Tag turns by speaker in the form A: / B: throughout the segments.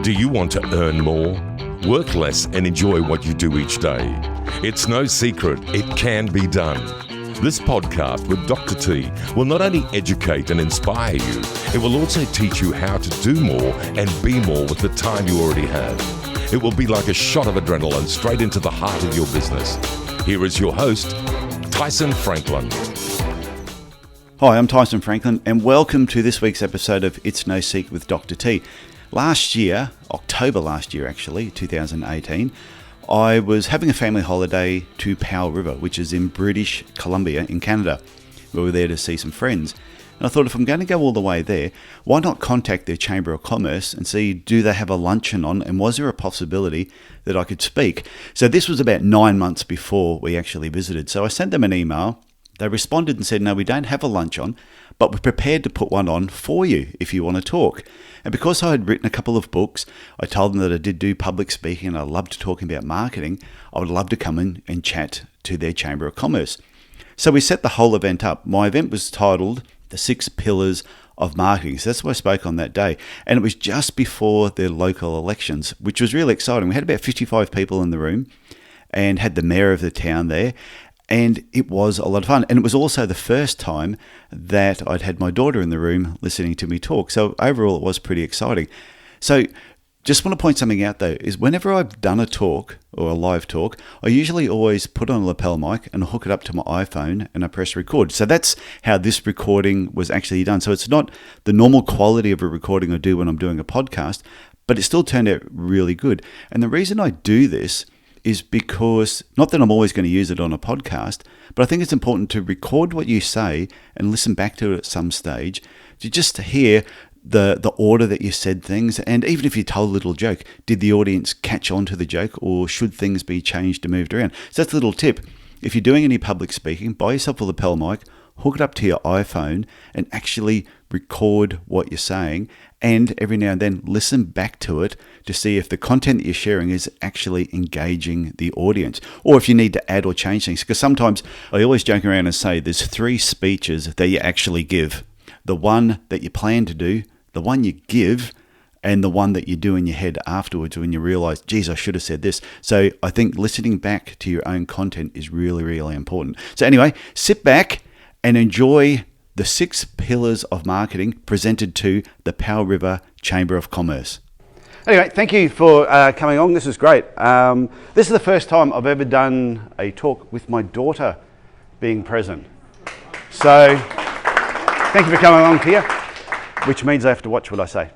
A: Do you want to earn more? Work less and enjoy what you do each day? It's no secret, it can be done. This podcast with Dr. T will not only educate and inspire you, it will also teach you how to do more and be more with the time you already have. It will be like a shot of adrenaline straight into the heart of your business. Here is your host, Tyson Franklin.
B: Hi, I'm Tyson Franklin, and welcome to this week's episode of It's No Secret with Dr. T. Last year, October last year actually, 2018, I was having a family holiday to Powell River, which is in British Columbia in Canada. We were there to see some friends. And I thought, if I'm going to go all the way there, why not contact their Chamber of Commerce and see, do they have a luncheon on, and was there a possibility that I could speak? So this was about 9 months before we actually visited. So I sent them an email. They responded and said, no, we don't have a lunch on, but we're prepared to put one on for you if you want to talk. And because I had written a couple of books, I told them that I did do public speaking and I loved talking about marketing. I would love to come in and chat to their Chamber of Commerce. So we set the whole event up. My event was titled The 6 Pillars of Marketing. So that's what I spoke on that day. And it was just before their local elections, which was really exciting. We had about 55 people in the room and had the mayor of the town there. And it was a lot of fun. And it was also the first time that I'd had my daughter in the room listening to me talk. So overall, it was pretty exciting. So just want to point something out though, is whenever I've done a talk or a live talk, I usually always put on a lapel mic and hook it up to my iPhone and I press record. So that's how this recording was actually done. So it's not the normal quality of a recording I do when I'm doing a podcast, but it still turned out really good. And the reason I do this is because, not that I'm always going to use it on a podcast, but I think it's important to record what you say and listen back to it at some stage to just hear the order that you said things. And even if you told a little joke, did the audience catch on to the joke, or should things be changed and moved around? So that's a little tip. If you're doing any public speaking, buy yourself a lapel mic, hook it up to your iPhone and actually record what you're saying, and every now and then listen back to it to see if the content that you're sharing is actually engaging the audience, or if you need to add or change things. Because sometimes I always joke around and say there's 3 speeches that you actually give. The one that you plan to do, the one you give, and the one that you do in your head afterwards when you realize, geez, I should have said this. So I think listening back to your own content is really, really important. So anyway, sit back and enjoy the 6 Pillars of Marketing presented to the Powell River Chamber of Commerce. Anyway, thank you for coming on. This is great. This is the first time I've ever done a talk with my daughter being present. So thank you for coming along here, which means I have to watch what I say.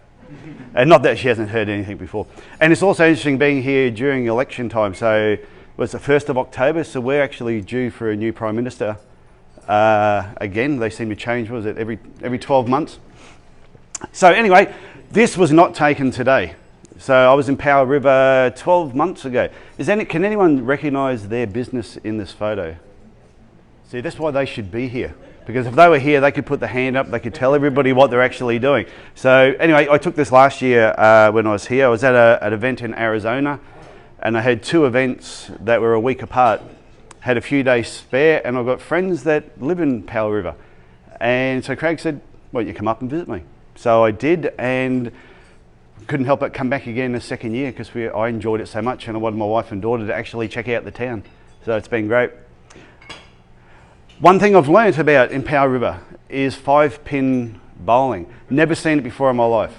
B: And not that she hasn't heard anything before. And it's also interesting being here during election time. So it was the 1st of October, so we're actually due for a new Prime Minister. Again, they seem to change, was it, every 12 months? So anyway, this was not taken today. So I was in Powell River 12 months ago. Can anyone recognise their business in this photo? See, that's why they should be here. Because if they were here, they could put the hand up, they could tell everybody what they're actually doing. So anyway, I took this last year when I was here. I was at an event in Arizona, and I had 2 events that were a week apart. Had a few days spare, and I've got friends that live in Powell River. And so Craig said, why don't you come up and visit me? So I did, and couldn't help but come back again the second year because I enjoyed it so much, and I wanted my wife and daughter to actually check out the town. So it's been great. One thing I've learnt about in Powell River is 5-pin bowling. Never seen it before in my life.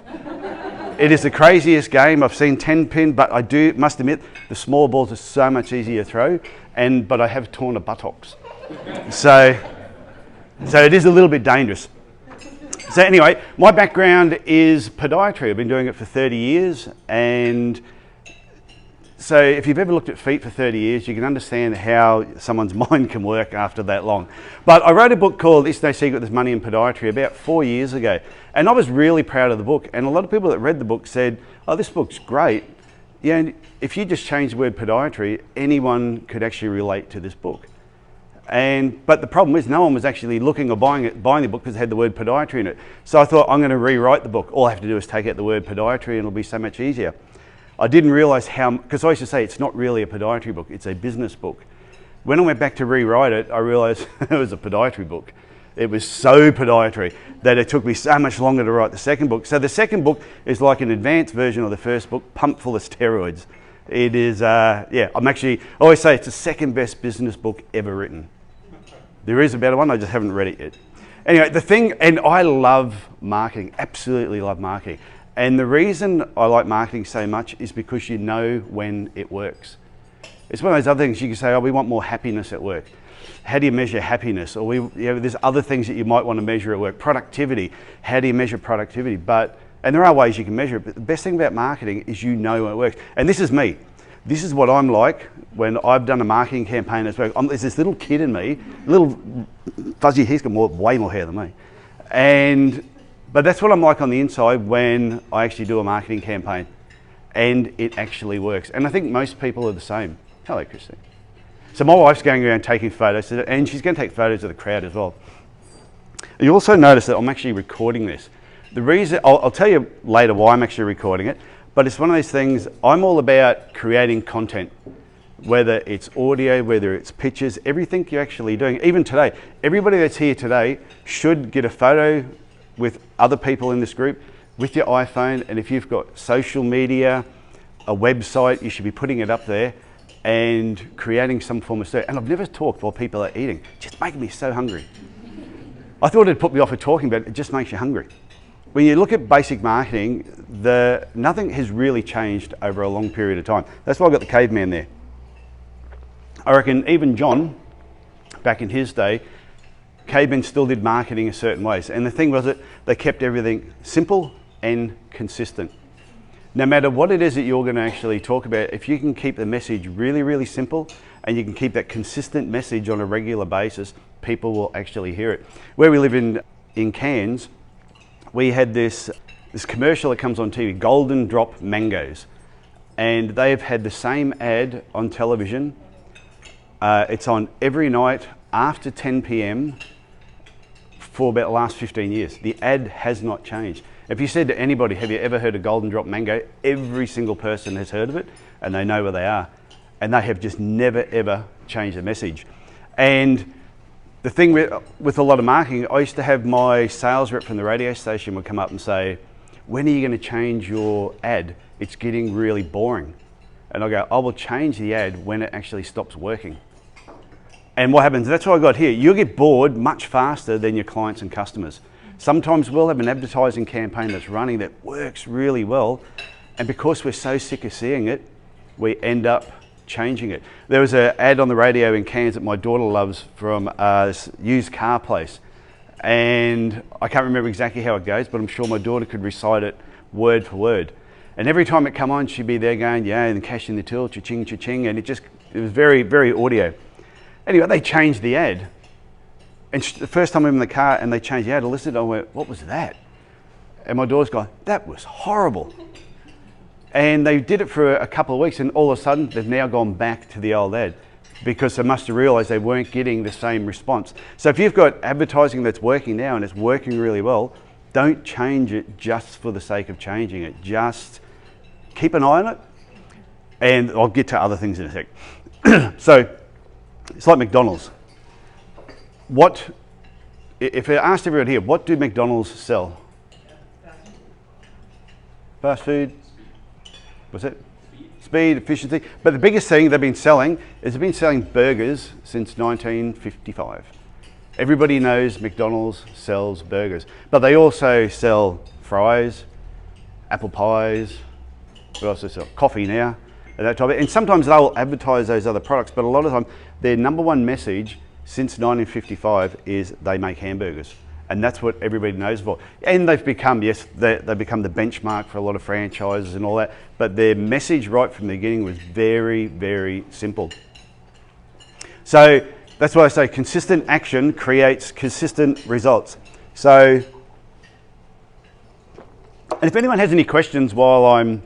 B: It is the craziest game. I've seen 10-pin, but I must admit, the small balls are so much easier to throw, but I have torn a buttocks. So it is a little bit dangerous. So anyway, my background is podiatry. I've been doing it for 30 years, and so if you've ever looked at feet for 30 years, you can understand how someone's mind can work after that long. But I wrote a book called It's No Secret There's Money in Podiatry about 4 years ago, and I was really proud of the book. And a lot of people that read the book said, oh, this book's great. Yeah, if you just change the word podiatry, anyone could actually relate to this book. But the problem is no one was actually looking or buying the book because it had the word podiatry in it. So I thought, I'm going to rewrite the book. All I have to do is take out the word podiatry and it'll be so much easier. I didn't realise because I used to say it's not really a podiatry book, it's a business book. When I went back to rewrite it, I realised it was a podiatry book.
C: It was so podiatry that it took me so much longer to write the second book. So the second book is like an advanced version of the first book, pumped full of steroids. It is, I always say it's the second best business book ever written. There is a better one, I just haven't read it yet. Anyway, and I love marketing, absolutely love marketing. And the reason I like marketing so much is because you know when it works. It's one of those other things you can say, we want more happiness at work. How do you measure happiness? Or there's other things that you might want to measure at work. Productivity, how do you measure productivity? And there are ways you can measure it, but the best thing about marketing is you know when it works. And this is me. This is what I'm like when I've done a marketing campaign that's worked. There's this little kid in me, little fuzzy, he's got way more hair than me. But that's what I'm like on the inside when I actually do a marketing campaign and it actually works. And I think most people are the same. Hello, Christine. So my wife's going around taking photos and she's going to take photos of the crowd as well. You also notice that I'm actually recording this. The reason, I'll tell you later why I'm actually recording it, but it's one of those things, I'm all about creating content, whether it's audio, whether it's pictures, everything you're actually doing. Even today, everybody that's here today should get a photo with other people in this group with your iPhone, and if you've got social media, a website, you should be putting it up there and creating some form of story. And I've never talked while people are eating. It's just making me so hungry. I thought it'd put me off of talking, but it just makes you hungry. When you look at basic marketing, nothing has really changed over a long period of time. That's why I've got the caveman there. I reckon even John, back in his day, cavemen still did marketing a certain ways. And the thing was that they kept everything simple and consistent. No matter what it is that you're going to actually talk about, if you can keep the message really, really simple and you can keep that consistent message on a regular basis, people will actually hear it. Where we live in Cairns, we had this commercial that comes on TV, Golden Drop Mangoes. And they have had the same ad on television. It's on every night after 10 p.m. for about the last 15 years. The ad has not changed. If you said to anybody, have you ever heard of Golden Drop Mango? Every single person has heard of it and they know where they are. And they have just never, ever changed the message. And the thing with a lot of marketing, I used to have my sales rep from the radio station would come up and say, when are you going to change your ad? It's getting really boring. And I go, I will change the ad when it actually stops working. And what happens, that's what I got here. You'll get bored much faster than your clients and customers. Sometimes we'll have an advertising campaign that's running that works really well. And because we're so sick of seeing it, we end up changing it. There was an ad on the radio in Cairns that my daughter loves from this used car place. And I can't remember exactly how it goes, but I'm sure my daughter could recite it word for word. And every time it come on, she'd be there going, yeah, and cash in the till, cha-ching, cha-ching. And it was very, very audio. Anyway, they changed the ad. And the first time I'm in the car and they changed the ad, I listened, I went, what was that? And my daughter's gone, that was horrible. And they did it for a couple of weeks and all of a sudden they've now gone back to the old ad because they must have realised they weren't getting the same response. So if you've got advertising that's working now and it's working really well, don't change it just for the sake of changing it. Just keep an eye on it. And I'll get to other things in a sec. So it's like McDonald's. If I asked everyone here, what do McDonald's sell? Fast food. What's it? Speed, efficiency. But the biggest thing they've been selling burgers since 1955. Everybody knows McDonald's sells burgers, but they also sell fries, apple pies. We also sell coffee now, and that type of. And sometimes they'll advertise those other products, but a lot of the time their number one message since 1955 is they make hamburgers. And that's what everybody knows for. And they've become, yes, they've become the benchmark for a lot of franchises and all that, but their message right from the beginning was very, very simple. So that's why I say consistent action creates consistent results. So, and if anyone has any questions while I'm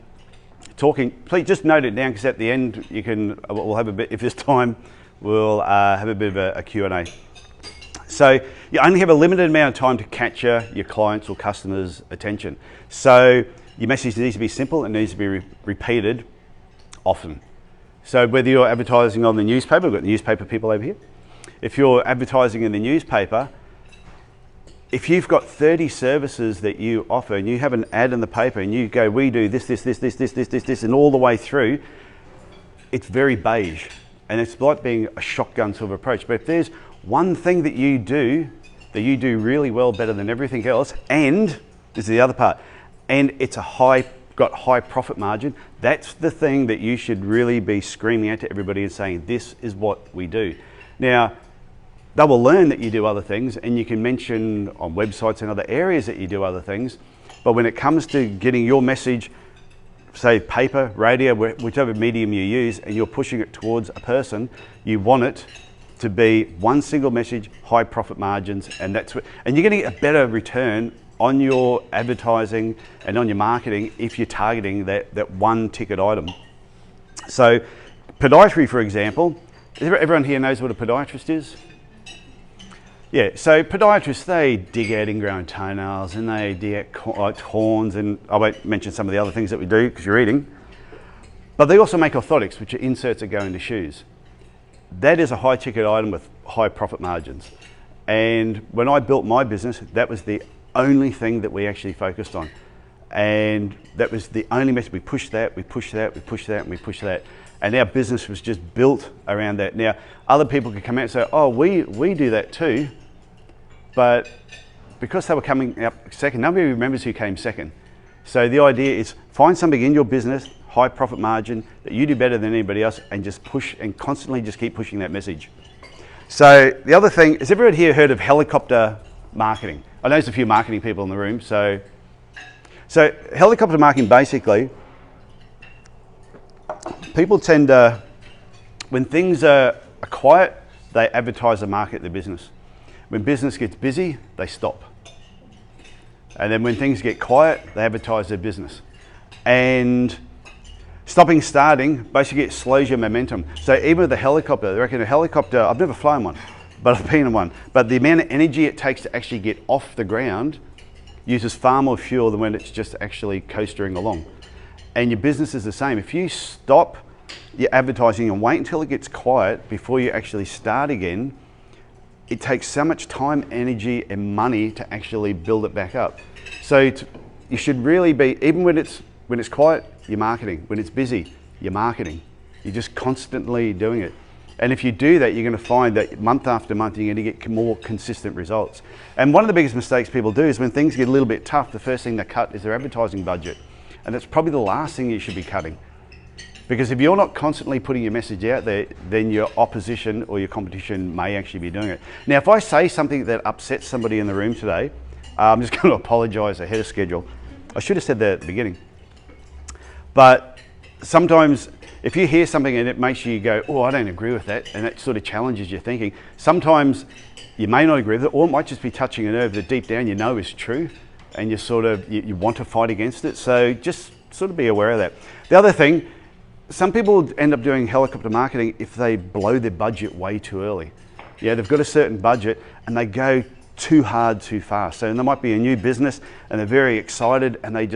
C: talking, please just note it down because at the end we'll have a bit, if there's time, we'll have a bit of a Q&A. So you only have a limited amount of time to capture your clients' or customers' attention. So your message needs to be simple and needs to be repeated often. So whether you're advertising on the newspaper, we've got the newspaper people over here. If you're advertising in the newspaper, if you've got 30 services that you offer and you have an ad in the paper and you go, we do this, and all the way through, it's very beige. And it's like being a shotgun sort of approach. But if there's one thing that you do really well, better than everything else, and this is the other part, and it's got high profit margin, that's the thing that you should really be screaming out to everybody and saying, this is what we do. Now, they will learn that you do other things, and you can mention on websites and other areas that you do other things. But when it comes to getting your message, say paper, radio, whichever medium you use, and you're pushing it towards a person, you want it to be one single message, high profit margins, and and you're going to get a better return on your advertising and on your marketing if you're targeting that one ticket item. So podiatry, for example, everyone here knows what a podiatrist is? Yeah, so podiatrists, they dig out ingrown toenails and they dig out horns, and I won't mention some of the other things that we do because you're eating. But they also make orthotics, which are inserts that go into shoes. That is a high ticket item with high profit margins. And when I built my business, that was the only thing that we actually focused on. And that was the only message. We pushed that, we pushed that, we pushed that, and we pushed that. And our business was just built around that. Now, other people could come out and say, oh, we do that too. But because they were coming up second, nobody remembers who came second. So the idea is find something in your business, high profit margin, that you do better than anybody else, and just push and constantly just keep pushing that message. So the other thing, has everyone here heard of helicopter marketing? I know there's a few marketing people in the room. So helicopter marketing, basically, people tend to, when things are quiet, they advertise and market their business. When business gets busy, they stop. And then when things get quiet, they advertise their business. And stopping, starting, basically it slows your momentum. So even with the helicopter, they reckon a helicopter, I've never flown one, but I've been in one. But the amount of energy it takes to actually get off the ground uses far more fuel than when it's just actually coastering along. And your business is the same. If you stop your advertising and wait until it gets quiet before you actually start again, it takes so much time, energy, and money to actually build it back up. So you should really be, even when it's quiet, you're marketing. When it's busy, you're marketing. You're just constantly doing it. And if you do that, you're going to find that month after month, you're going to get more consistent results. And one of the biggest mistakes people do is when things get a little bit tough, the first thing they cut is their advertising budget. And that's probably the last thing you should be cutting. Because if you're not constantly putting your message out there, then your opposition or your competition may actually be doing it. Now, if I say something that upsets somebody in the room today, I'm just going to apologise ahead of schedule. I should have said that at the beginning. But sometimes if you hear something and it makes you go, oh, I don't agree with that, and it sort of challenges your thinking, sometimes you may not agree with it, or it might just be touching a nerve that deep down you know is true, and you want to fight against it. So just sort of be aware of that. The other thing, some people end up doing helicopter marketing if they blow their budget way too early. Yeah, they've got a certain budget and they go too hard too fast. So there might be a new business and they're very excited and they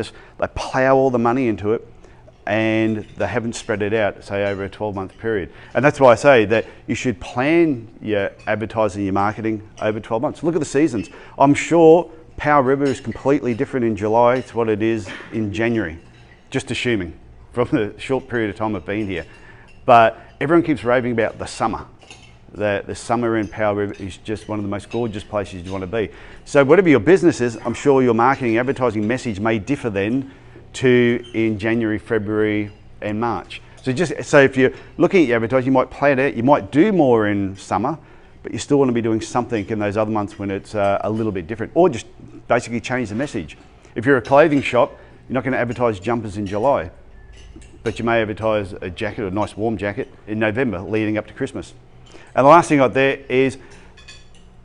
C: plow all the money into it and they haven't spread it out, say, over a 12-month period. And that's why I say that you should plan your advertising, your marketing over 12 months. Look at the seasons. I'm sure Powell River is completely different in July to what it is in January, just assuming, from the short period of time I've been here. But everyone keeps raving about the summer. The summer in Powell River is just one of the most gorgeous places you want to be. So whatever your business is, I'm sure your marketing, advertising message may differ then to in January, February and March. So if you're looking at your advertising, you might plan it out, you might do more in summer, but you still want to be doing something in those other months when it's a little bit different, or just basically change the message. If you're a clothing shop, you're not going to advertise jumpers in July, but you may advertise a jacket, a nice warm jacket, in November leading up to Christmas. And the last thing out there is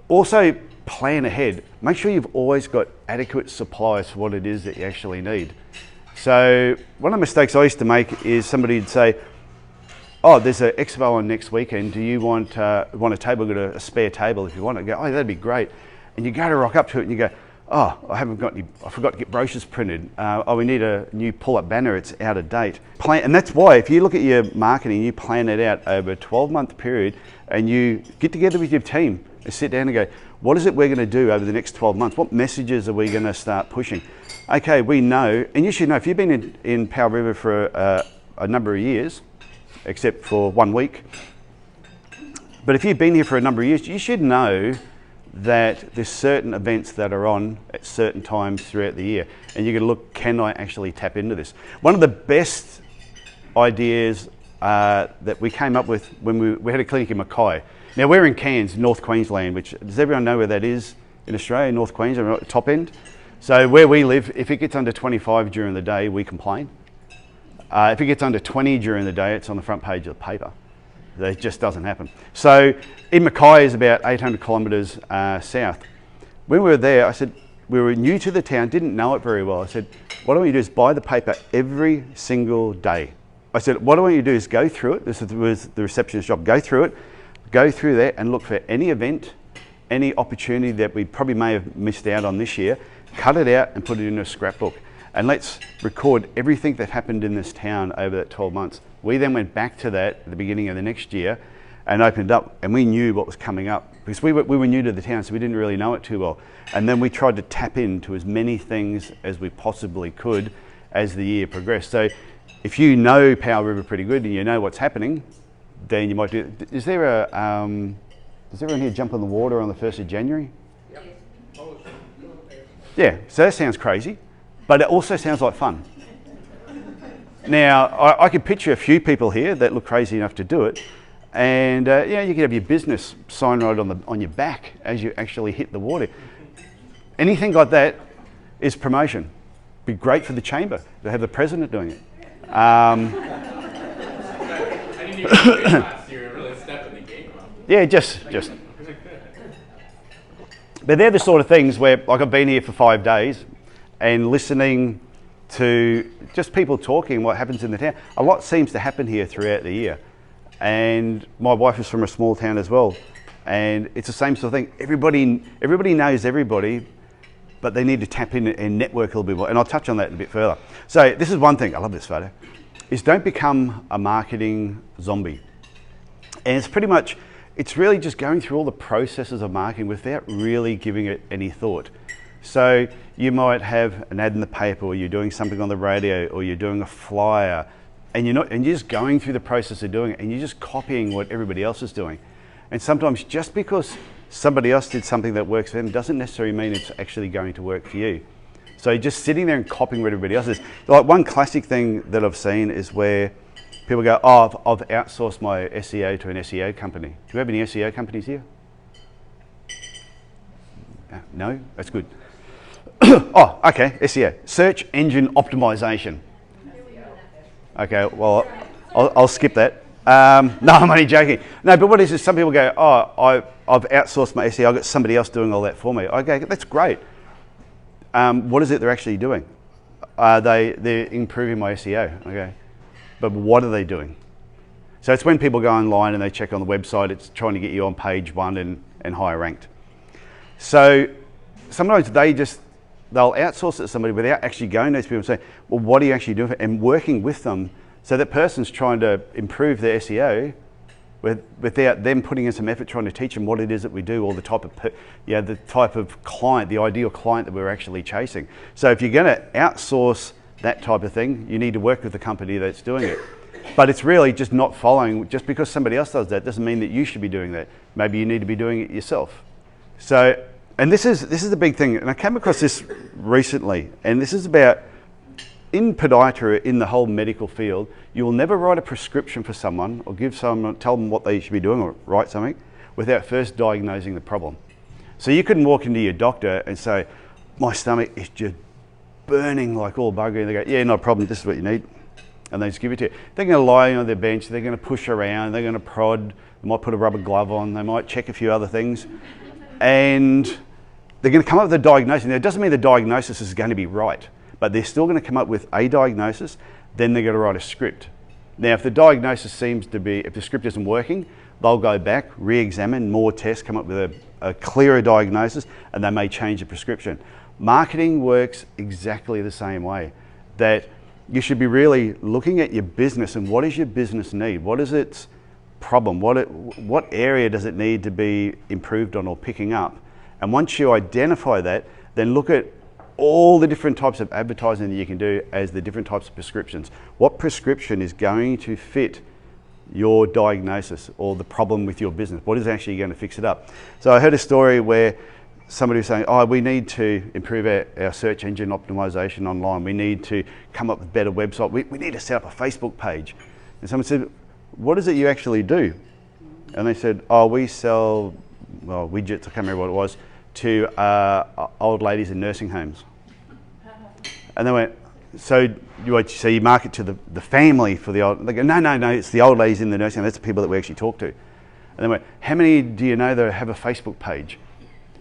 C: also plan ahead. Make sure you've always got adequate supplies for what it is that you actually need. So one of the mistakes I used to make is somebody would say, oh, there's an expo on next weekend. Do you want a table? I've got a spare table if you want it. I go, oh, that'd be great. And you go to rock up to it and you go, oh, I forgot to get brochures printed. Oh, we need a new pull-up banner. It's out of date. And that's why if you look at your marketing, you plan it out over a 12-month period and you get together with your team. is sit down and go, what is it we're going to do over the next 12 months? What messages are we going to start pushing? Okay, we know, and you should know, if you've been in Powell River for a number of years, except for 1 week, but if you've been here for a number of years, you should know that there's certain events that are on at certain times throughout the year, and you're going to look, can I actually tap into this? One of the best ideas that we came up with when we had a clinic in Mackay. Now we're in Cairns, North Queensland, which, does everyone know where that is in Australia, North Queensland, right at the top end? So where we live, if it gets under 25 during the day, we complain. If it gets under 20 during the day, it's on the front page of the paper. That just doesn't happen. So in Mackay is about 800 kilometres south. When we were there, I said, we were new to the town, didn't know it very well. I said, what I want you to do is buy the paper every single day. I said, what I want you to do is go through it. This was the receptionist job. Go through it, go through there and look for any event, any opportunity that we probably may have missed out on this year, cut it out and put it in a scrapbook. And let's record everything that happened in this town over that 12 months. We then went back to that at the beginning of the next year and opened up, and we knew what was coming up because we were new to the town, so we didn't really know it too well. And then we tried to tap into as many things as we possibly could as the year progressed. So if you know Powell River pretty good and you know what's happening, then you might do it. Is there a, does everyone here jump in the water on the 1st of January? Yep. Yeah, so that sounds crazy, but it also sounds like fun. Now, I could picture a few people here that look crazy enough to do it, and yeah, you could have your business sign right on your back as you actually hit the water. Anything like that is promotion. Be great for the chamber to have the president doing it. I didn't even do last year, really stepping the game up. Yeah, just. But they're the sort of things where, like, I've been here for 5 days and listening to just people talking what happens in the town. A lot seems to happen here throughout the year. And my wife is from a small town as well. And it's the same sort of thing. Everybody knows everybody, but they need to tap in and network a little bit more. And I'll touch on that a bit further. So this is one thing, I love this photo, is don't become a marketing zombie. And it's pretty much, it's really just going through all the processes of marketing without really giving it any thought. So you might have an ad in the paper, or you're doing something on the radio, or you're doing a flyer, and you're just going through the process of doing it, and you're just copying what everybody else is doing. And sometimes just because somebody else did something that works for them doesn't necessarily mean it's actually going to work for you. So just sitting there and copying what everybody else is. Like, one classic thing that I've seen is where people go, oh, I've outsourced my SEO to an SEO company. Do we have any SEO companies here? No? That's good. Oh, okay, SEO. Search Engine Optimization. Okay, well, I'll skip that. No, I'm only joking. No, but what is this? Some people go, oh, I've outsourced my SEO. I've got somebody else doing all that for me. Okay, that's great. What is it they're actually doing? They're improving my SEO. Okay, but what are they doing? So it's when people go online and they check on the website, it's trying to get you on page 1 and higher ranked. So sometimes they'll outsource it to somebody without actually going to those people and saying, well, what are you actually doing? And working with them. So that person's trying to improve their SEO without them putting in some effort trying to teach them what it is that we do, or the type of client, the ideal client that we're actually chasing. So if you're going to outsource that type of thing, you need to work with the company that's doing it. But it's really just not following. Just because somebody else does that doesn't mean that you should be doing that. Maybe you need to be doing it yourself. So, and this is the big thing. And I came across this recently, and this is about, in podiatry, in the whole medical field, you will never write a prescription for someone or tell them what they should be doing or write something without first diagnosing the problem. So you couldn't walk into your doctor and say, my stomach is just burning like all buggery, and they go, yeah, no problem, this is what you need. And they just give it to you. They're going to lie on their bench, they're going to push around, they're going to prod, they might put a rubber glove on, they might check a few other things, and they're going to come up with a diagnosis. Now, it doesn't mean the diagnosis is going to be right, but they're still going to come up with a diagnosis, then they're going to write a script. Now, if the diagnosis seems to be, if the script isn't working, they'll go back, re-examine, more tests, come up with a clearer diagnosis, and they may change the prescription. Marketing works exactly the same way, that you should be really looking at your business and what does your business need? What is its problem? What area does it need to be improved on or picking up? And once you identify that, then look at all the different types of advertising that you can do as the different types of prescriptions. What prescription is going to fit your diagnosis or the problem with your business? What is actually going to fix it up? So I heard a story where somebody was saying, we need to improve our search engine optimization online. We need to come up with a better website. We need to set up a Facebook page. And someone said, what is it you actually do? And they said, we sell widgets, I can't remember what it was, to old ladies in nursing homes. And they went, so you market to the family for the old. They go, no, it's the old ladies in the nursing home. That's the people that we actually talk to. And they went, how many do you know that have a Facebook page?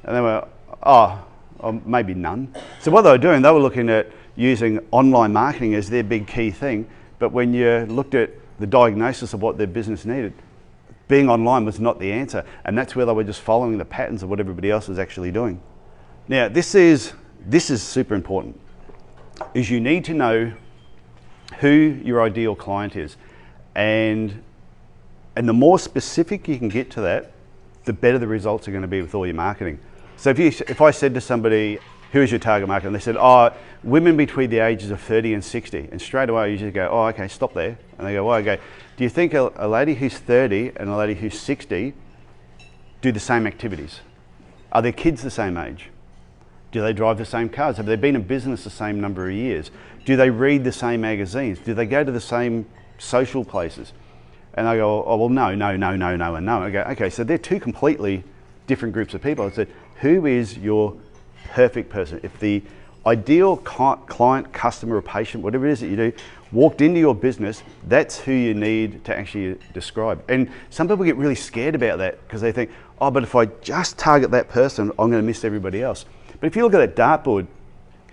C: And they went, maybe none. So what they were doing, they were looking at using online marketing as their big key thing. But when you looked at the diagnosis of what their business needed, being online was not the answer. And that's where they were just following the patterns of what everybody else was actually doing. Now, this is super important, is you need to know who your ideal client is. And the more specific you can get to that, the better the results are going to be with all your marketing. So if I said to somebody, who is your target market? And they said, women between the ages of 30 and 60. And straight away I usually go, okay, stop there. And they go, well, okay, do you think a lady who's 30 and a lady who's 60 do the same activities? Are their kids the same age? Do they drive the same cars? Have they been in business the same number of years? Do they read the same magazines? Do they go to the same social places? And I go, well, no, and no. I go, okay, so they're two completely different groups of people. I said, who is your perfect person? If the ideal client, customer, or patient, whatever it is that you do, walked into your business, that's who you need to actually describe. And some people get really scared about that because they think, but if I just target that person, I'm going to miss everybody else. But if you look at that dartboard,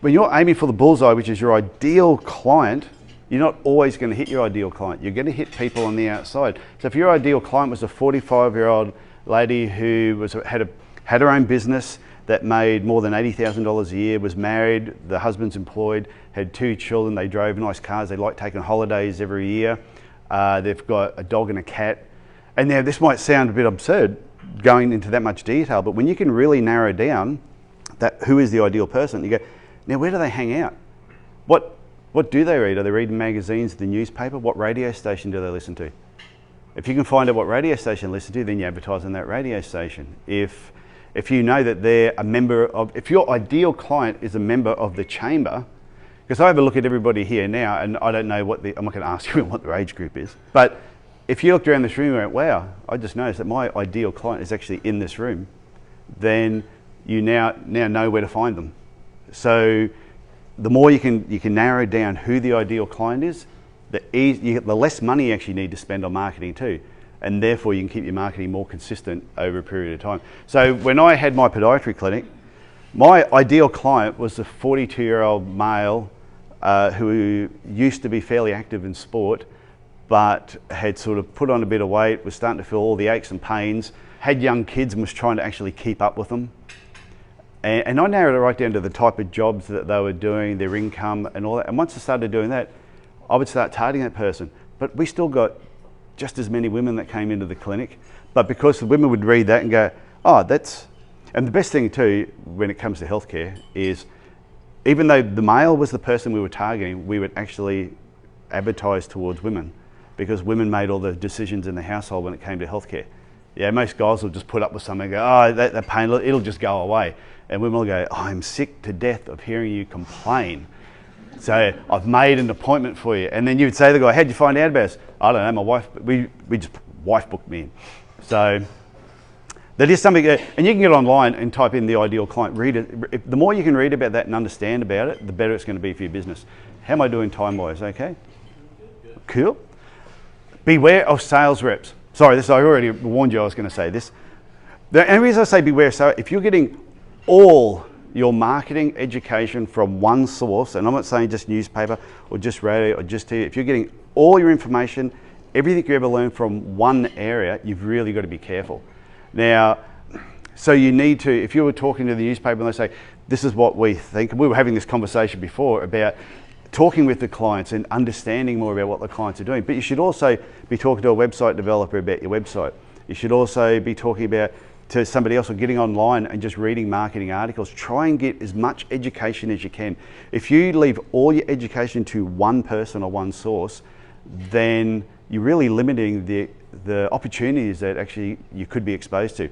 C: when you're aiming for the bullseye, which is your ideal client, you're not always going to hit your ideal client. You're going to hit people on the outside. So if your ideal client was a 45-year-old lady who had her own business that made more than $80,000 a year, was married, the husband's employed, had 2 children, they drove nice cars, they like taking holidays every year, they've got a dog and a cat. And now this might sound a bit absurd going into that much detail, but when you can really narrow down that who is the ideal person, you go, now where do they hang out? What do they read? Are they reading magazines, the newspaper? What radio station do they listen to? If you can find out what radio station they listen to, then you advertise on that radio station. If you know that they're a member of, if your ideal client is a member of the chamber, because I have a look at everybody here now, and I don't know I'm not going to ask you what their age group is, but if you looked around this room and went, wow, I just noticed that my ideal client is actually in this room, then you now know where to find them. So the more you can narrow down who the ideal client is, the less money you actually need to spend on marketing too. And therefore you can keep your marketing more consistent over a period of time. So when I had my podiatry clinic, my ideal client was a 42-year-old male who used to be fairly active in sport, but had sort of put on a bit of weight, was starting to feel all the aches and pains, had young kids and was trying to actually keep up with them. And I narrowed it right down to the type of jobs that they were doing, their income and all that. And once I started doing that, I would start targeting that person. But we still got just as many women that came into the clinic. But because the women would read that and go, that's... And the best thing too, when it comes to healthcare, is even though the male was the person we were targeting, we would actually advertise towards women, because women made all the decisions in the household when it came to healthcare. Yeah, most guys will just put up with something and go, that pain, it'll just go away. And women will go, I'm sick to death of hearing you complain. So I've made an appointment for you. And then you'd say to the guy, how'd you find out about us? I don't know, my wife, wife booked me in. So that is something, and you can get online and type in the ideal client, read it. The more you can read about that and understand about it, the better it's going to be for your business. How am I doing time-wise? Okay? Cool. Beware of sales reps. Sorry, I already warned you I was going to say this. The only reason I say beware, so if you're getting all your marketing education from one source, and I'm not saying just newspaper or just radio or just TV, if you're getting all your information, everything you ever learn from one area, you've really got to be careful. Now, so you need to, if you were talking to the newspaper and they say, this is what we think, and we were having this conversation before about talking with the clients and understanding more about what the clients are doing. But you should also be talking to a website developer about your website. You should also be talking about to somebody else or getting online and just reading marketing articles. Try and get as much education as you can. If you leave all your education to one person or one source, then you're really limiting the opportunities that actually you could be exposed to.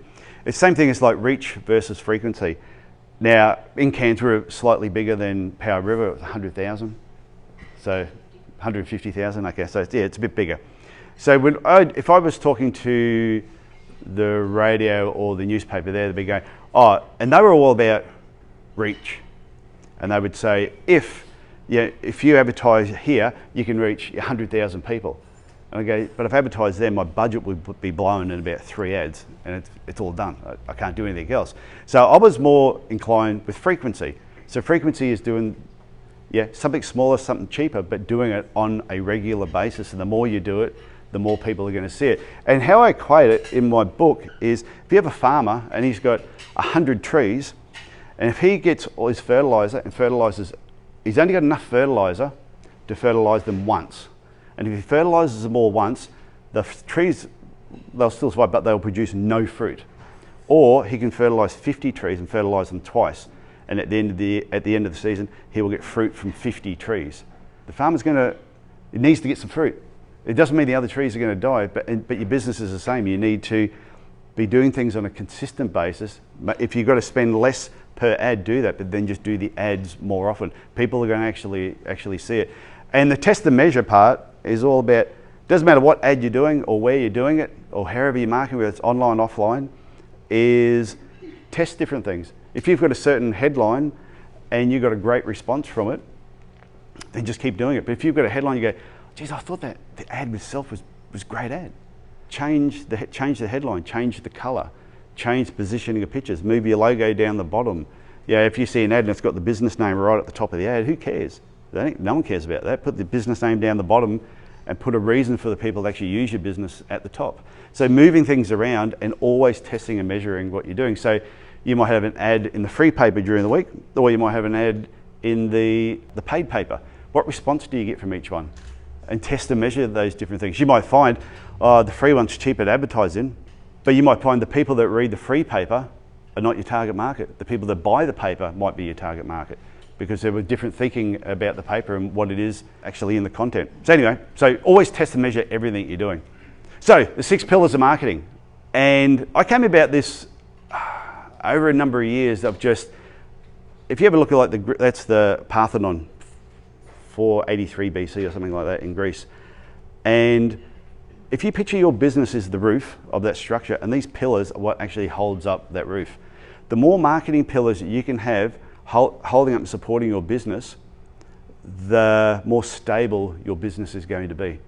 C: It's the same thing as like reach versus frequency. Now, in Cairns, we're slightly bigger than Powell River. It was 100,000. So 150,000, okay, so it's a bit bigger. So if I was talking to the radio or the newspaper there, they'd be going, oh, and they were all about reach. And they would say, if you advertise here, you can reach 100,000 people. And I go, but if I advertise there, my budget would be blown in about 3 ads, and it's all done. I can't do anything else. So I was more inclined with frequency. So frequency is doing something smaller, something cheaper, but doing it on a regular basis. And the more you do it, the more people are going to see it. And how I equate it in my book is, if you have a farmer and he's got 100 trees, and if he gets all his fertilizer and fertilizes, he's only got enough fertilizer to fertilize them once. And if he fertilizes them all once, the trees, they'll still survive, but they'll produce no fruit. Or he can fertilize 50 trees and fertilize them twice. And at the end of the season, he will get fruit from 50 trees. The farmer's it needs to get some fruit. It doesn't mean the other trees are going to die, but your business is the same. You need to be doing things on a consistent basis. If you've got to spend less per ad, do that, but then just do the ads more often. People are going to actually see it. And the test and measure part is all about, doesn't matter what ad you're doing or where you're doing it or however you're marketing, whether it's online, offline, is test different things. If you've got a certain headline and you've got a great response from it, then just keep doing it. But if you've got a headline, you go, geez, I thought that the ad itself was a great ad. Change the headline, change the color, change the positioning of pictures, move your logo down the bottom. If you see an ad and it's got the business name right at the top of the ad, who cares? No one cares about that. Put the business name down the bottom and put a reason for the people to actually use your business at the top. So moving things around and always testing and measuring what you're doing. So you might have an ad in the free paper during the week, or you might have an ad in the paid paper. What response do you get from each one? And test and measure those different things. You might find the free one's cheaper to advertise in, but you might find the people that read the free paper are not your target market. The people that buy the paper might be your target market, because there were different thinking about the paper and what it is actually in the content. So anyway, always test and measure everything you're doing. So the 6 pillars of marketing. And I came about this over a number of years of just, if you ever look at that's the Parthenon, 483 BC or something like that in Greece. And if you picture your business as the roof of that structure, and these pillars are what actually holds up that roof. The more marketing pillars that you can have holding up and supporting your business, the more stable your business is going to be.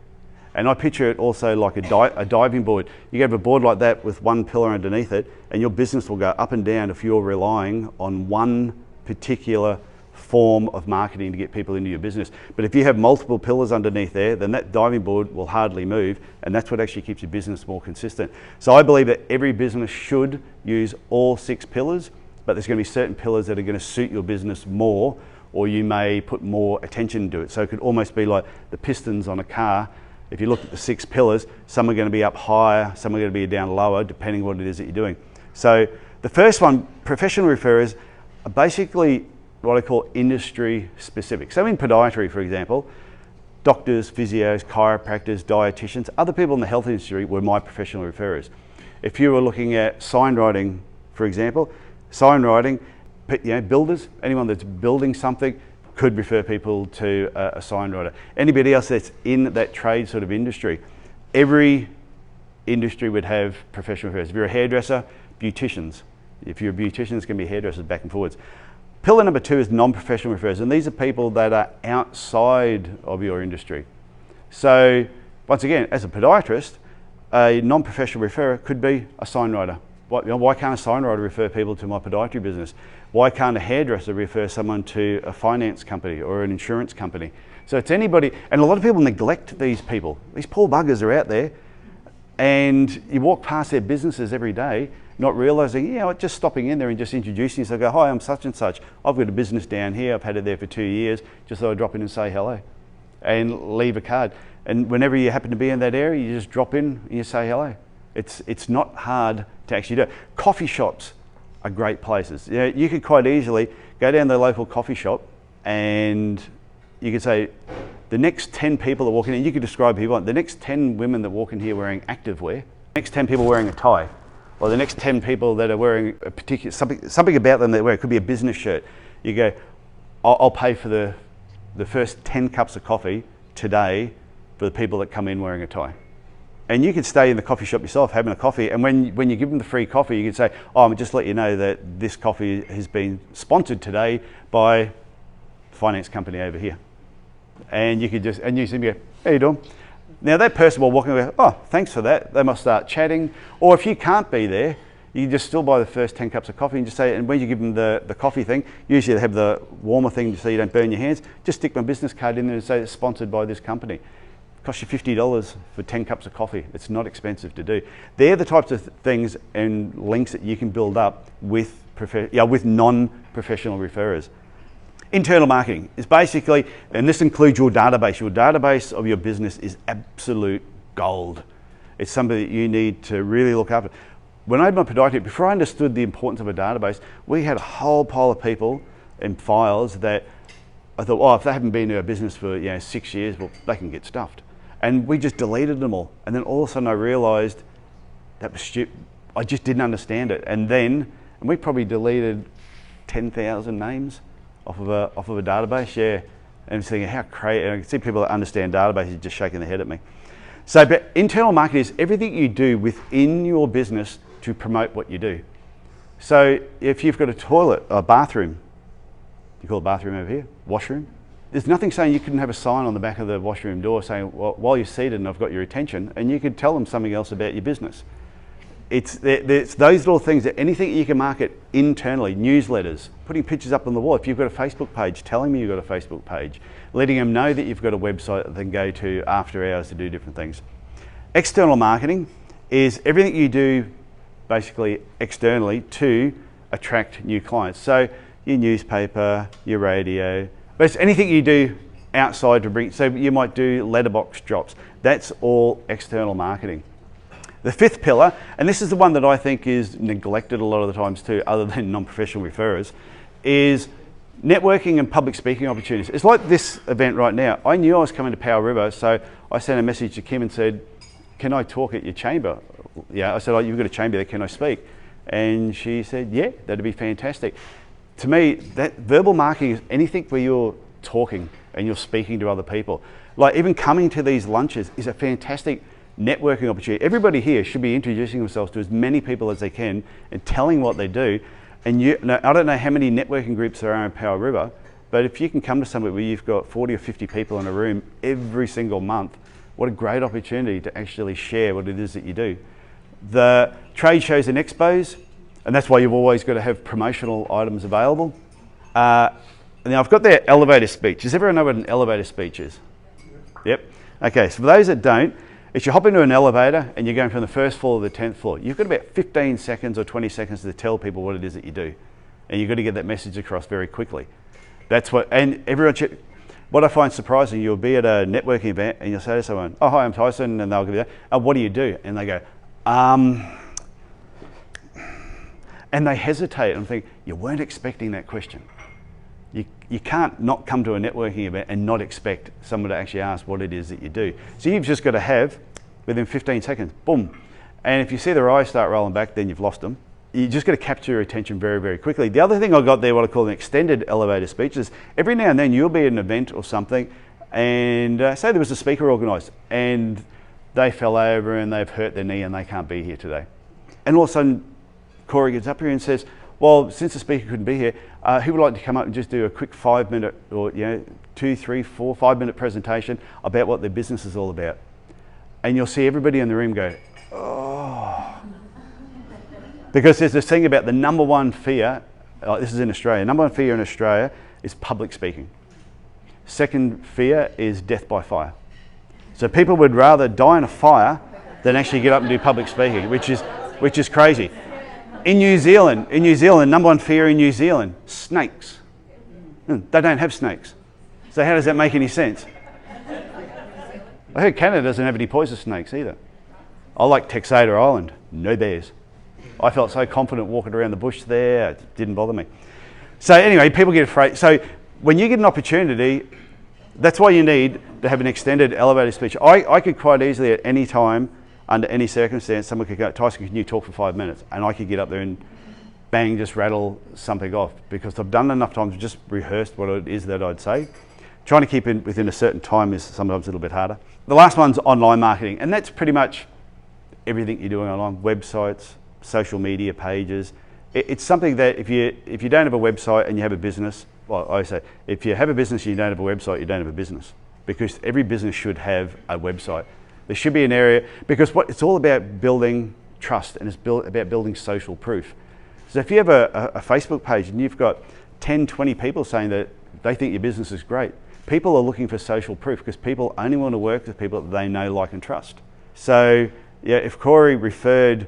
C: And I picture it also like a diving board. You have a board like that with one pillar underneath it, and your business will go up and down if you're relying on one particular form of marketing to get people into your business. But if you have multiple pillars underneath there, then that diving board will hardly move, and that's what actually keeps your business more consistent. So I believe that every business should use all 6 pillars, but there's going to be certain pillars that are going to suit your business more, or you may put more attention into it. So it could almost be like the pistons on a car. If you look at the 6 pillars, some are going to be up higher, some are going to be down lower, depending on what it is that you're doing. So the first one, professional referrers, are basically what I call industry specific. So in podiatry, for example, doctors, physios, chiropractors, dietitians, other people in the health industry were my professional referrers. If you were looking at sign writing, for example, sign writing, builders, anyone that's building something could refer people to a sign writer. Anybody else that's in that trade sort of industry, every industry would have professional referrers. If you're a hairdresser, beauticians. If you're a beautician, it's going to be hairdressers back and forwards. Pillar number 2 is non-professional referrers, and these are people that are outside of your industry. So once again, as a podiatrist, a non-professional referrer could be a sign writer. Why can't a sign writer refer people to my podiatry business? Why can't a hairdresser refer someone to a finance company or an insurance company? So it's anybody, and a lot of people neglect these people. These poor buggers are out there, and you walk past their businesses every day, not realising, just stopping in there and just introducing yourself. Go, hi, I'm such and such. I've got a business down here. I've had it there for 2 years. Just thought I'd drop in and say hello and leave a card. And whenever you happen to be in that area, you just drop in and you say hello. It's not hard to actually do. Coffee shops are great places. You could quite easily go down to the local coffee shop and you could say, the next 10 people that walk in, and you could describe who you want, the next 10 women that walk in here wearing activewear, the next 10 people wearing a tie, or the next 10 people that are wearing a particular, something about them that wear, it could be a business shirt. You go, I'll pay for the first 10 cups of coffee today for the people that come in wearing a tie. And you could stay in the coffee shop yourself having a coffee, and when you give them the free coffee, you could say, I'm just let you know that this coffee has been sponsored today by finance company over here. And you could just, and you see me go, how you doing? Now that person will walk in and go, oh, thanks for that. They must start chatting. Or if you can't be there, you can just still buy the first 10 cups of coffee and just say, and when you give them the coffee thing, usually they have the warmer thing so you don't burn your hands, just stick my business card in there and say it's sponsored by this company. It costs you $50 for 10 cups of coffee. It's not expensive to do. They're the types of things and links that you can build up with non-professional referrers. Internal marketing is basically, and this includes your database. Your database of your business is absolute gold. It's something that you need to really look after. When I had my podiatry, before I understood the importance of a database, we had a whole pile of people and files that I thought, if they haven't been to a business for 6 years, well, they can get stuffed. And we just deleted them all. And then all of a sudden I realised that was stupid. I just didn't understand it. And we probably deleted 10,000 names off of a database, and I'm thinking, how crazy. And I can see people that understand databases just shaking their head at me. So, but internal marketing is everything you do within your business to promote what you do. So if you've got a bathroom, you call it bathroom over here, washroom, there's nothing saying you couldn't have a sign on the back of the washroom door saying, well, while you're seated and I've got your attention, and you could tell them something else about your business. It's those little things, that anything you can market internally, newsletters, putting pictures up on the wall. If you've got a Facebook page, telling me you've got a Facebook page, letting them know that you've got a website that they can go to after hours to do different things. External marketing is everything you do basically externally to attract new clients. So your newspaper, your radio, but it's anything you do outside to bring, so you might do letterbox drops. That's all external marketing. The fifth pillar, and this is the one that I think is neglected a lot of the times too, other than non-professional referrers, is networking and public speaking opportunities. It's like this event right now. I knew I was coming to Powell River, so I sent a message to Kim and said, can I talk at your chamber? Yeah, I said, you've got a chamber there, can I speak? And she said, yeah, that'd be fantastic. To me, that verbal marketing is anything where you're talking and you're speaking to other people. Like even coming to these lunches is a fantastic networking opportunity. Everybody here should be introducing themselves to as many people as they can and telling what they do. And I don't know how many networking groups there are in Powell River, but if you can come to somewhere where you've got 40 or 50 people in a room every single month, what a great opportunity to actually share what it is that you do. The trade shows and expos, and that's why you've always got to have promotional items available. Now I've got their elevator speech. Does everyone know what an elevator speech is? Yep. Okay, so for those that don't, if you hop into an elevator and you're going from the first floor to the 10th floor, you've got about 15 seconds or 20 seconds to tell people what it is that you do. And you've got to get that message across very quickly. That's what, and everyone, what I find surprising, you'll be at a networking event and you'll say to someone, oh, hi, I'm Tyson, and they'll give you that. What do you do? And they go, and they hesitate and think, you weren't expecting that question. You can't not come to a networking event and not expect someone to actually ask what it is that you do. So you've just got to have, within 15 seconds, boom. And if you see their eyes start rolling back, then you've lost them. You just got to capture your attention very, very quickly. The other thing I got there, what I call an extended elevator speech, is every now and then you'll be at an event or something, and say there was a speaker organised, and they fell over and they've hurt their knee and they can't be here today. And all of a sudden, Corey gets up here and says, well, since the speaker couldn't be here, who would like to come up and just do a quick 5-minute or 2, 3, 4, 5-minute presentation about what their business is all about? And you'll see everybody in the room go, oh. Because there's this thing about the number one fear, this is in Australia, number one fear in Australia is public speaking. Second fear is death by fire. So people would rather die in a fire than actually get up and do public speaking, which is crazy. In New Zealand, number one fear in New Zealand, snakes. They don't have snakes. So how does that make any sense? I heard Canada doesn't have any poisonous snakes either. I like Texada Island, no bears. I felt so confident walking around the bush there, it didn't bother me. So anyway, people get afraid. So when you get an opportunity, that's why you need to have an extended elevator speech. I could quite easily at any time, under any circumstance, someone could go, Tyson, can you talk for 5 minutes? And I could get up there and bang, just rattle something off, because I've done it enough times, just rehearsed what it is that I'd say. Trying to keep it within a certain time is sometimes a little bit harder. The last one's online marketing, and that's pretty much everything you're doing online, websites, social media pages. It's something that if you don't have a website and you have a business, well, I say, if you have a business and you don't have a website, you don't have a business, because every business should have a website. There should be an area, because it's all about building trust, and it's about building social proof. So if you have a Facebook page and you've got 10, 20 people saying that they think your business is great, people are looking for social proof, because people only want to work with people that they know, like, and trust. So yeah, if Corey referred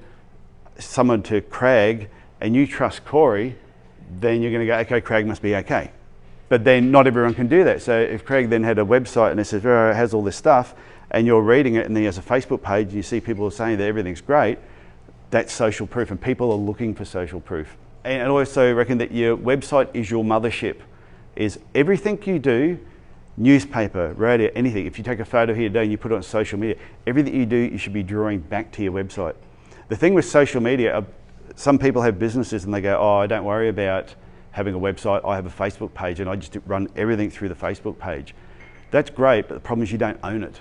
C: someone to Craig and you trust Corey, then you're going to go, okay, Craig must be okay. But then not everyone can do that. So if Craig then had a website and it says, oh, it has all this stuff, and you're reading it, and then he has a Facebook page and you see people saying that everything's great, that's social proof, and people are looking for social proof. And I also reckon that your website is your mothership. Is everything you do, newspaper, radio, anything, if you take a photo here today and you put it on social media, everything you do, you should be drawing back to your website. The thing with social media, some people have businesses and they go, oh, I don't worry about having a website, I have a Facebook page and I just run everything through the Facebook page. That's great, but the problem is you don't own it.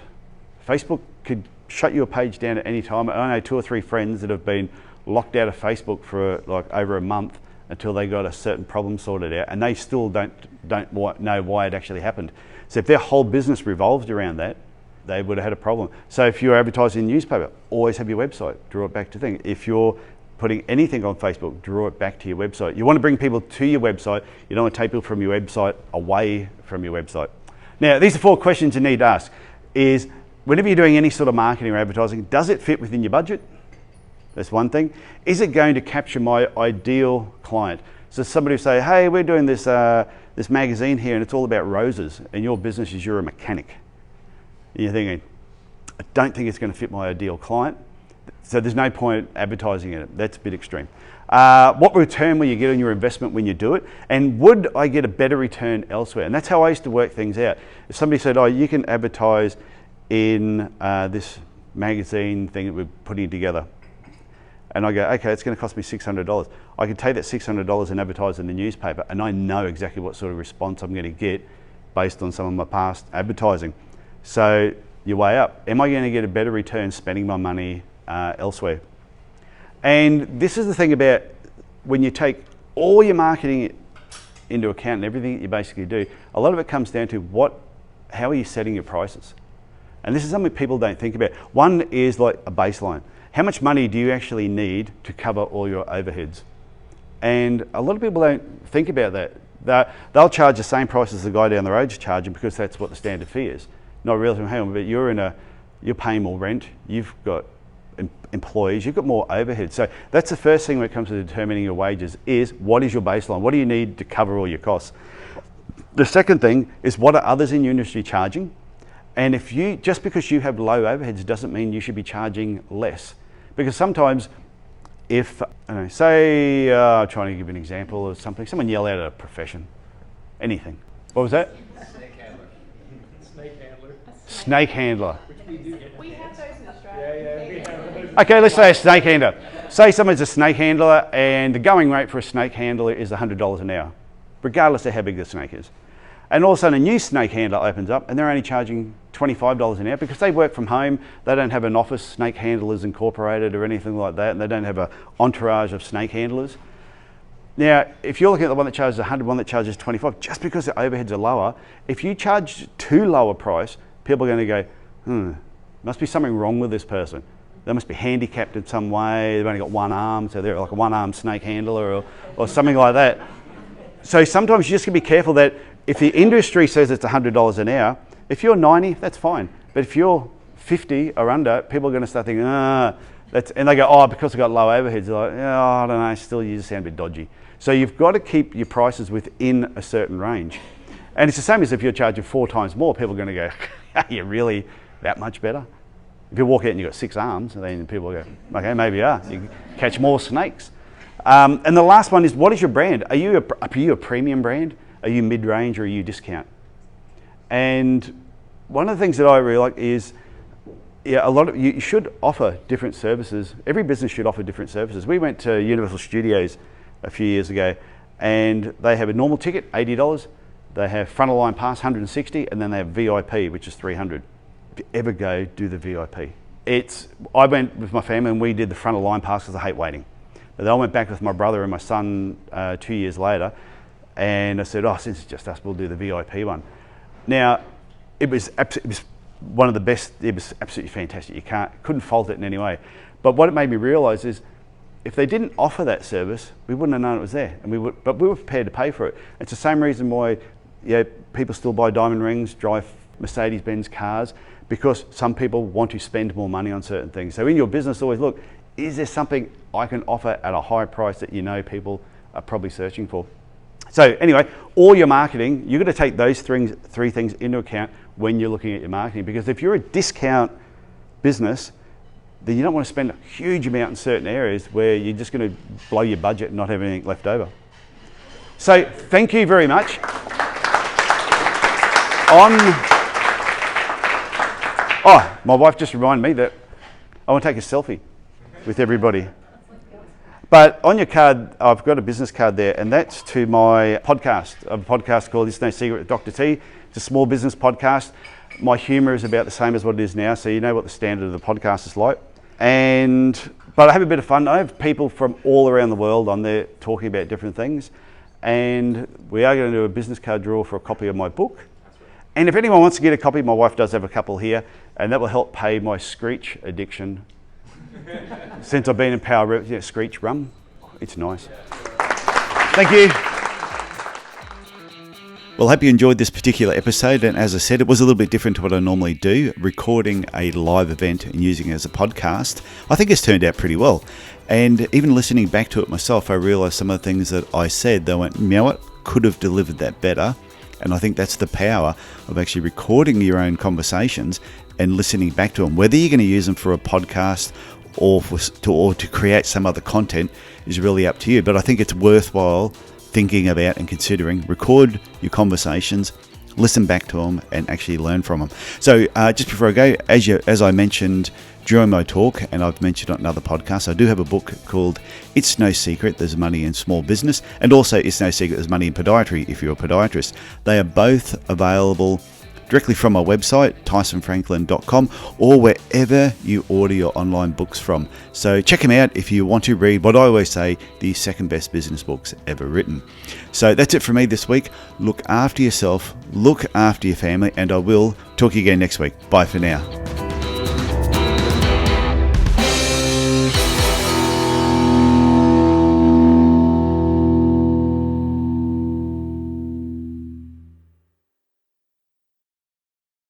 C: Facebook could shut your page down at any time. I know 2 or 3 friends that have been locked out of Facebook for like over a month until they got a certain problem sorted out, and they still don't know why it actually happened. So if their whole business revolved around that, they would have had a problem. So if you're advertising in the newspaper, always have your website, draw it back to thing. If you're putting anything on Facebook, draw it back to your website. You want to bring people to your website, you don't want to take people from your website away from your website. Now, these are 4 questions you need to ask. Is whenever you're doing any sort of marketing or advertising, does it fit within your budget? That's one thing. Is it going to capture my ideal client? So somebody will say, hey, we're doing this this magazine here and it's all about roses, and your business is you're a mechanic. And you're thinking, I don't think it's going to fit my ideal client, so there's no point advertising in it. That's a bit extreme. What return will you get on your investment when you do it? And would I get a better return elsewhere? And that's how I used to work things out. If somebody said, oh, you can advertise in this magazine thing that we're putting together, and I go, okay, it's going to cost me $600. I can take that $600 and advertise in the newspaper, and I know exactly what sort of response I'm going to get based on some of my past advertising. So you weigh up, am I going to get a better return spending my money elsewhere? And this is the thing about when you take all your marketing into account and everything that you basically do, a lot of it comes down to how are you setting your prices? And this is something people don't think about. One is like a baseline. How much money do you actually need to cover all your overheads? And a lot of people don't think about that. They'll charge the same price as the guy down the road is charging because that's what the standard fee is. Not really, hang on, but you're paying more rent, you've got employees, you've got more overhead. So that's the first thing when it comes to determining your wages is what is your baseline? What do you need to cover all your costs? The second thing is what are others in your industry charging? And just because you have low overheads doesn't mean you should be charging less. Because sometimes if, I'm trying to give an example of something, someone yell out at a profession, anything. What was that?
D: Snake handler. Snake handler.
C: Snake handler.
D: We have those in Australia. Yeah, we have those.
C: Okay, let's say a snake handler. Say someone's a snake handler and the going rate for a snake handler is $100 an hour, regardless of how big the snake is. And all of a sudden a new snake handler opens up and they're only charging $25 an hour because they work from home, they don't have an office, Snake Handlers Incorporated or anything like that, and they don't have an entourage of snake handlers. Now, if you're looking at the one that charges 100, one that charges 25, just because the overheads are lower, if you charge too low a price, people are going to go, must be something wrong with this person. They must be handicapped in some way, they've only got one arm, so they're like a one-armed snake handler or something like that. So sometimes you just got to be careful that if the industry says it's $100 an hour, if you're 90, that's fine. But if you're 50 or under, people are going to start thinking, And they go, oh, because I've got low overheads. They're like, yeah, I don't know, still you just sound a bit dodgy. So you've got to keep your prices within a certain range. And it's the same as if you're charging 4 times more, people are going to go, are you really that much better? If you walk out and you've got 6 arms, then people go, okay, maybe you are. You catch more snakes. And the last one is, what is your brand? Are you a premium brand? Are you mid-range or are you discount? And one of the things that I really like is, you should offer different services. Every business should offer different services. We went to Universal Studios a few years ago, and they have a normal ticket, $80. They have front of line pass, $160, and then they have VIP, which is $300. If you ever go, do the VIP. I went with my family and we did the front of line pass because I hate waiting. But then I went back with my brother and my son 2 years later, and I said, oh, since it's just us, we'll do the VIP one. Now, it was one of the best. It was absolutely fantastic. You couldn't fault it in any way. But what it made me realise is, if they didn't offer that service, we wouldn't have known it was there, but we were prepared to pay for it. It's the same reason why people still buy diamond rings, drive Mercedes-Benz cars, because some people want to spend more money on certain things. So in your business, always look, is there something I can offer at a high price that you know people are probably searching for? So anyway, all your marketing, you've got to take those three things into account when you're looking at your marketing, because if you're a discount business, then you don't want to spend a huge amount in certain areas where you're just going to blow your budget and not have anything left over. So thank you very much. My wife just reminded me that I want to take a selfie with everybody. But on your card, I've got a business card there, and that's to my podcast. I have a podcast called It's No Secret with Dr. T. It's a small business podcast. My humour is about the same as what it is now, so you know what the standard of the podcast is like. But I have a bit of fun. I have people from all around the world on there talking about different things, and we are going to do a business card draw for a copy of my book. And if anyone wants to get a copy, my wife does have a couple here, and that will help pay my screech addiction. Since I've been in Powell River, screech rum, it's nice. Thank you.
B: Well, I hope you enjoyed this particular episode, and as I said, it was a little bit different to what I normally do, recording a live event and using it as a podcast. I think it's turned out pretty well, and even listening back to it myself, I realised some of the things that I said, they went, you know what, could have delivered that better. And I think that's the power of actually recording your own conversations and listening back to them. Whether you're going to use them for a podcast or to create some other content is really up to you. But I think it's worthwhile thinking about and considering. Record your conversations, listen back to them, and actually learn from them. So just before I go, as I mentioned during my talk, and I've mentioned on another podcast, I do have a book called It's No Secret, There's Money in Small Business, and also It's No Secret, There's Money in Podiatry if you're a podiatrist. They are both available directly from my website, tysonfranklin.com, or wherever you order your online books from. So check them out if you want to read what I always say, the second best business books ever written. So that's it for me this week. Look after yourself, look after your family, and I will talk to you again next week. Bye for now.